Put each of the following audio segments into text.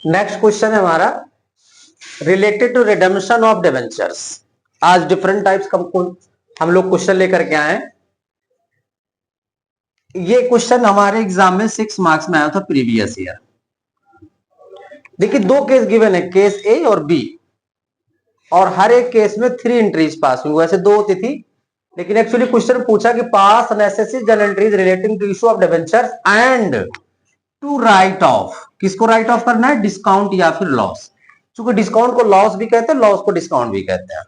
Next question है हमारा related to redemption of debentures. आज डिफरेंट टाइप्स का हम लोग क्वेश्चन लेकर के आए। ये क्वेश्चन हमारे एग्जाम में 6 मार्क्स में आया था प्रीवियस ईयर। देखिए दो केस गिवन है, केस ए और बी, और हर एक केस में 3 एंट्रीज पास हुई। वैसे 2 होती थी, लेकिन एक्चुअली क्वेश्चन पूछा कि pass necessary journal entries relating to issue of debentures and to write off. किसको राइट ऑफ करना है? डिस्काउंट या फिर लॉस। क्योंकि डिस्काउंट को लॉस भी कहते हैं, लॉस को डिस्काउंट भी कहते हैं।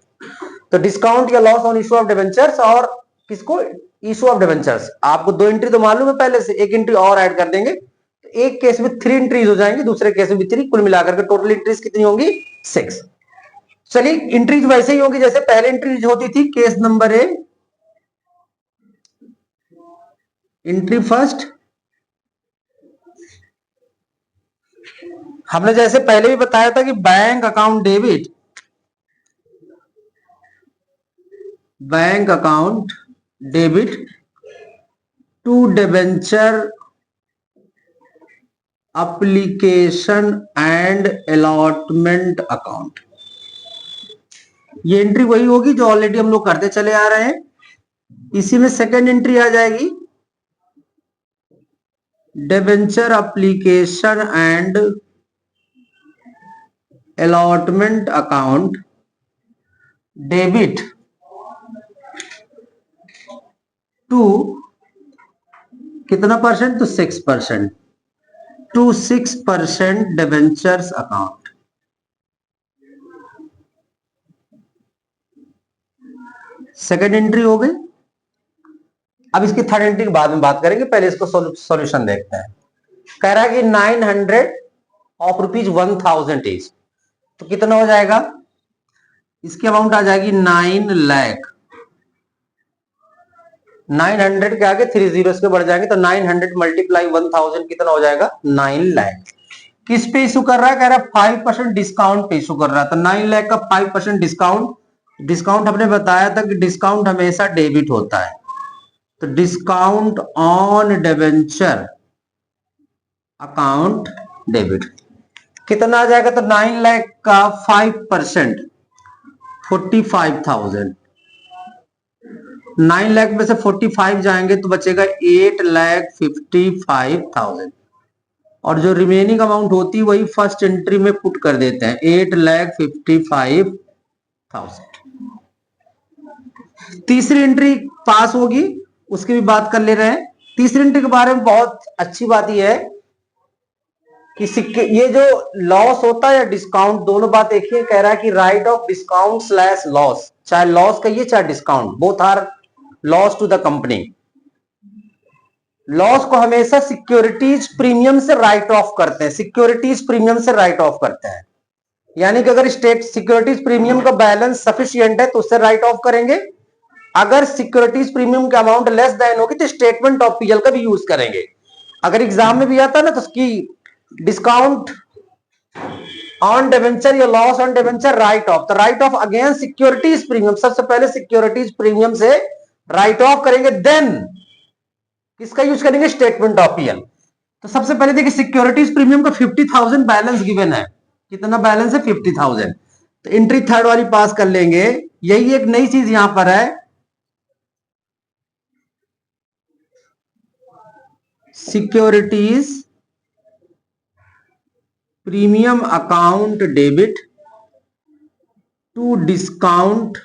तो डिस्काउंट या loss on issue of debentures और किसको? Issue of debentures. आपको 2 एंट्री तो मालूम है पहले से, 1 एंट्री और ऐड कर देंगे तो एक केस में 3 एंट्रीज हो जाएंगी, दूसरे केस में भी 3। कुल मिलाकर के टोटल एंट्रीज कितनी होंगी? 6। चलिए एंट्रीज वैसे ही होगी जैसे पहले एंट्रीज होती थी। Case number A, entry first, हमने जैसे पहले भी बताया था कि bank account debit, bank account debit to debenture application and allotment account. ये एंट्री वही होगी जो ऑलरेडी हम लोग करते चले आ रहे हैं। इसी में सेकेंड एंट्री आ जाएगी debenture application and allotment account debit to कितना परसेंट? तो 6%, to 6% debentures account. Second entry हो गई। अब इसकी थर्ड एंट्री के बाद में बात करेंगे, पहले इसको सॉल्यूशन देखते हैं। कह रहा है कि 900 ऑफ रुपीज 1000 इज, तो कितना हो जाएगा? इसकी अमाउंट आ जाएगी 9 लाख। 900 के आगे 3 जीरो के बढ़ जाएंगे, तो 900 मल्टीप्लाई 1000 कितना हो जाएगा? 9 लाख। किस पे इशू कर रहा है? कह रहा है 5% डिस्काउंट पे इशू कर रहा है। तो 9 लाख का 5% डिस्काउंट, डिस्काउंट हमने बताया था कि डिस्काउंट हमेशा डेबिट होता है। तो discount on debenture account debit कितना आ जाएगा? तो 9 लाख का 5% 45,000। 9 लाख में से 45 जाएंगे तो बचेगा 8,55,000, और जो रिमेनिंग अमाउंट होती है वही फर्स्ट एंट्री में पुट कर देते हैं, 8,55,000। तीसरी एंट्री पास होगी, उसकी भी बात कर ले रहे हैं। तीसरी एंट्री के बारे में बहुत अच्छी बात यह है कि ये जो लॉस होता है या डिस्काउंट, दोनों बात एक ही कह रहा है कि write off discount slash loss, चाहे लॉस कहिए चाहे discount, both are loss to the company. Loss को हमेशा सिक्योरिटीज प्रीमियम से राइट ऑफ करते हैं, सिक्योरिटीज प्रीमियम से राइट ऑफ करते हैं। यानी कि अगर स्टेट सिक्योरिटीज प्रीमियम का बैलेंस सफिशिएंट है तो उससे राइट ऑफ करेंगे। अगर सिक्योरिटीज प्रीमियम की अमाउंट लेस देन होगी तो स्टेटमेंट ऑफ पीएल का भी यूज करेंगे। अगर एग्जाम में भी आता है ना तो उसकी डिस्काउंट ऑन डिबेंचर या loss on debenture write off, तो write off against securities premium, सबसे पहले सिक्योरिटीज प्रीमियम से राइट ऑफ करेंगे, देन किसका यूज करेंगे? Statement of PL. तो सबसे पहले देखिए सिक्योरिटीज प्रीमियम का 50,000 बैलेंस गिवन है। कितना बैलेंस है? 50,000। तो एंट्री थर्ड वाली पास कर लेंगे। यही एक नई चीज यहां पर है, securities premium account debit to discount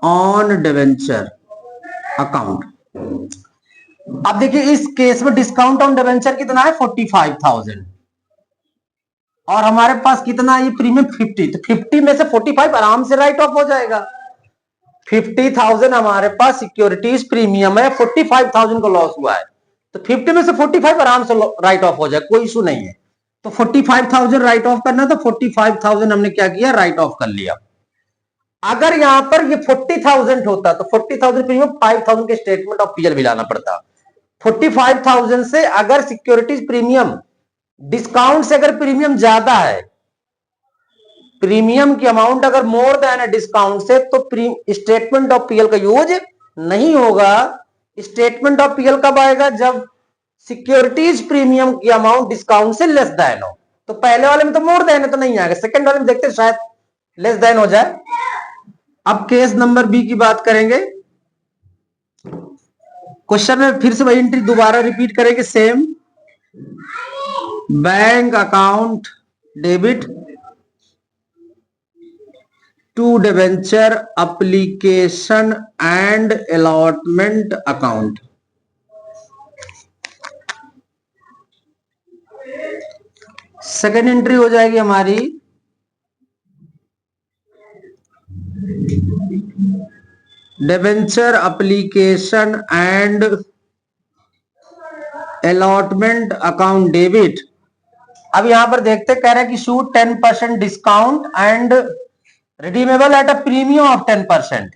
on debenture account. अब देखिए इस केस में डिस्काउंट ऑन डिबेंचर कितना है? 45,000, और हमारे पास कितना है? ये प्रीमियम 50। तो 50 में से 45 आराम से राइट ऑफ हो जाएगा। 50,000 हमारे पास सिक्योरिटीज प्रीमियम है, 45,000 का लॉस हुआ है, तो 50 में से 45 आराम से राइट ऑफ हो जाए, कोई इशू नहीं है। तो 45,000 राइट ऑफ करना, तो 45,000 हमने क्या किया? राइट ऑफ कर लिया। अगर यहां पर ये 40,000 होता तो 40,000 प्रीमियम 5,000 के स्टेटमेंट ऑफ पीएल भी लाना पड़ता। 45,000 से अगर सिक्योरिटीज प्रीमियम डिस्काउंट से अगर प्रीमियम ज्यादा है, प्रीमियम की अमाउंट अगर मोर देन है डिस्काउंट से, तो स्टेटमेंट ऑफ पीएल का यूज नहीं होगा। स्टेटमेंट ऑफ पीएल कब आएगा? जब सिक्योरिटीज प्रीमियम की अमाउंट डिस्काउंट से लेस देन हो। तो पहले वाले में तो मोर देन है तो नहीं आएगा, सेकंड वाले में देखते शायद लेस देन हो जाए। अब केस नंबर बी की बात करेंगे। क्वेश्चन में फिर से वही एंट्री दोबारा रिपीट करेंगे same. Bank account debit to debenture application and allotment account. Second entry हो जाएगी हमारी debenture application and allotment account debit. अब यहां पर देखते कह रहे हैं कि shoot 10% discount and redeemable at a premium of 10%।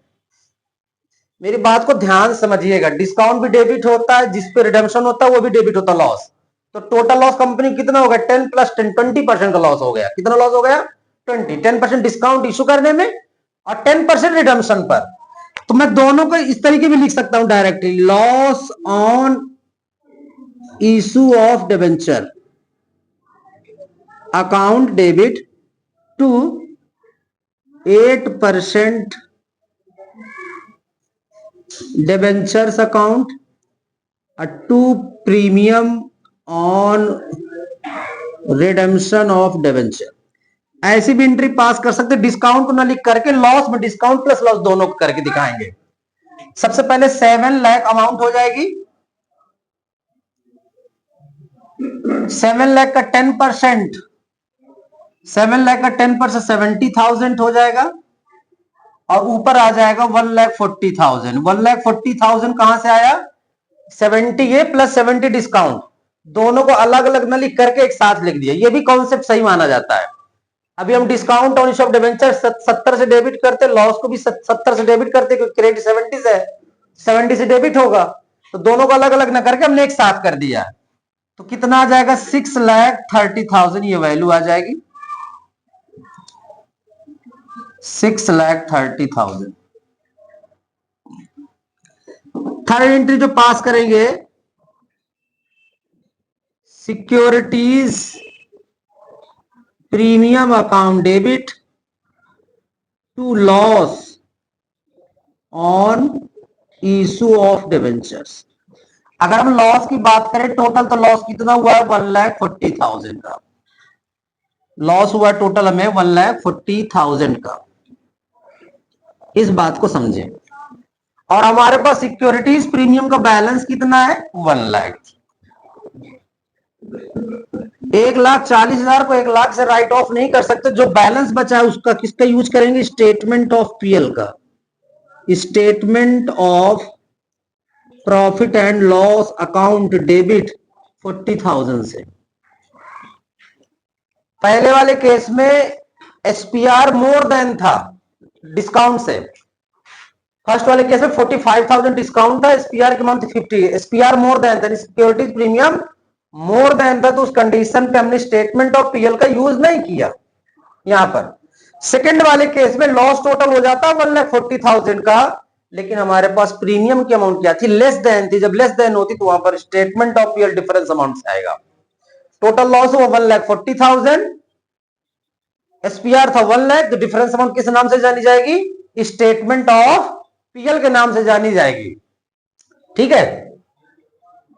मेरी बात को ध्यान समझिएगा, डिस्काउंट भी डेबिट होता है, जिस पे रिडेम्पशन होता है वो भी डेबिट होता है लॉस। तो टोटल लॉस कंपनी कितना हो गया, 10 + 10 20% का लॉस हो गया। कितना लॉस हो गया, 10% डिस्काउंट इशू करने में और 10% रिडेम्पशन पर। तो मैं दोनों को इस तरीके भी लिख सकता हूं directly, loss on issue of debenture account debit to 8% debentures account to premium on redemption of debenture। ऐसी भी एंट्री पास कर सकते, डिस्काउंट को ना लिख करके लॉस में डिस्काउंट प्लस लॉस दोनों को करके दिखाएंगे। सबसे पहले 7 लाख अमाउंट हो जाएगी, 7 लाख का 10%, 7 लाख का 10% 70,000 हो जाएगा और ऊपर आ जाएगा 1,40,000। 1,40,000 कहां से आया, 70 ये प्लस 70 डिस्काउंट, दोनों को अलग अलग न लिख करके एक साथ लिख दिया। ये भी कॉन्सेप्ट सही माना जाता है। अभी हम discount on issue of debenture 70 से डेबिट करते, लॉस को भी 70 से डेबिट करते क्योंकि क्रेडिट 70 से है, 70 से डेबिट होगा। तो दोनों को अलग अलग न करके हमने एक साथ कर दिया। तो कितना आ जाएगा, 6,30,000 ये वैल्यू आ जाएगी, 6,30,000। थर्ड एंट्री जो पास करेंगे, securities premium account debit to loss on issue of debentures. अगर हम लॉस की बात करें, टोटल तो लॉस कितना हुआ है, 1,40,000 का लॉस हुआ टोटल हमें, 1,40,000 का। इस बात को समझें। और हमारे पास सिक्योरिटीज प्रीमियम का बैलेंस कितना है, 1 लाख। 1,40,000 को 1 लाख से राइट ऑफ नहीं कर सकते। जो बैलेंस बचा है उसका किसका यूज करेंगे, स्टेटमेंट ऑफ पीएल का, statement of profit and loss account debit 40,000 से। पहले वाले केस में एसपीआर मोर देन था डिस्काउंट से, फर्स्ट वाले केस में 45,000 डिस्काउंट था, एसपीआर की अमाउंट 50, एसपीआर मोर देन था, सिक्योरिटीज प्रीमियम मोर देन था। तो उस कंडीशन पे हमने स्टेटमेंट ऑफ पीएल का यूज नहीं किया। यहां पर सेकंड वाले केस में लॉस टोटल हो जाता 1,40,000 का, लेकिन हमारे पास प्रीमियम की अमाउंट क्या थी, लेस देन थी। जब लेस देन होती तो वहां पर statement of PL difference amount से आएगा। टोटल लॉस हुआ 1,40,000, एसपीआर था 1 लाख। तो डिफरेंस अमाउंट किस नाम से जानी जाएगी, स्टेटमेंट ऑफ पीएल के नाम से जानी जाएगी। ठीक है।